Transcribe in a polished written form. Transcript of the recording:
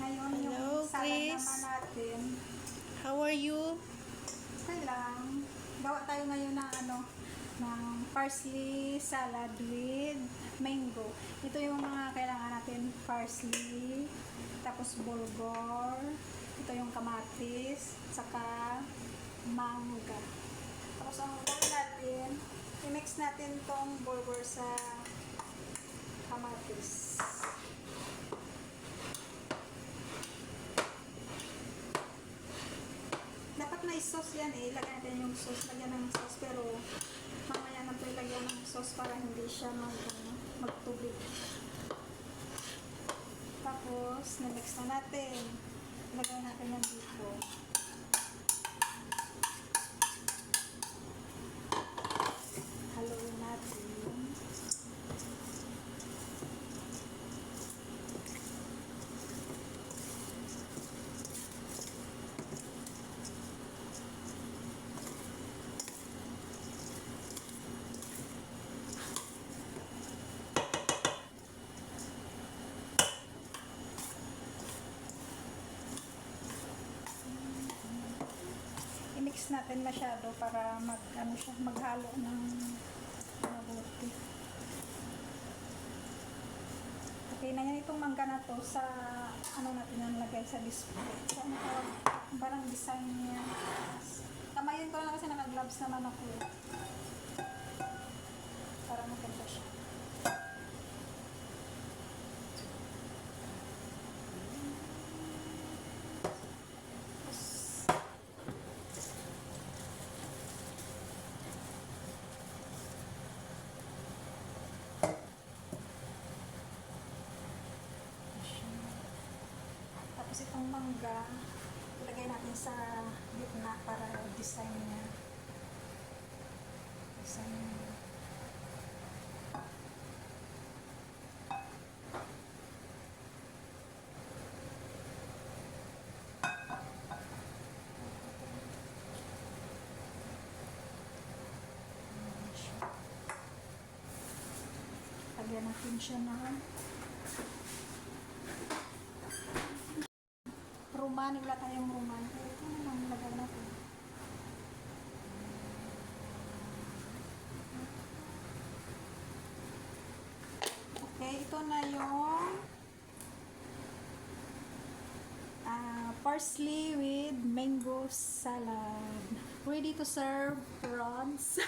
Ngayon yung Hello, salad Chris. naman natin. How are you? Okay lang. Gawa tayo ngayon ng ng parsley salad with mango. Ito yung mga kailangan natin. Parsley, tapos bulgur, ito yung kamatis, saka mangga. Tapos ang gawin natin, i-mix natin tong bulgur sa kamatis. Dapat na sauce yan eh. Ilagay natin yung sauce. Lagyan ng sauce. Pero mamaya na ito ilagyan ng sauce para hindi siya magtubig. Tapos, na-mix na natin. Ilagay natin yan dito. Haluin natin. I-mix natin masyado para maghalo ng mabuti. Okay na yan itong mangga na to sa natin yung lagay sa display. Sa parang design niya. Kamayin ko lang kasi naka-gloves naman ako. Para maganda siya. Tapos itong mangga, ilagay natin sa gitna para design niya. Design niya. Lagyan natin siya ng ruman, wala tayong ruman. Ito naman nilagay natin. Okay, ito na yung parsley with mango salad. Ready to serve, prawns.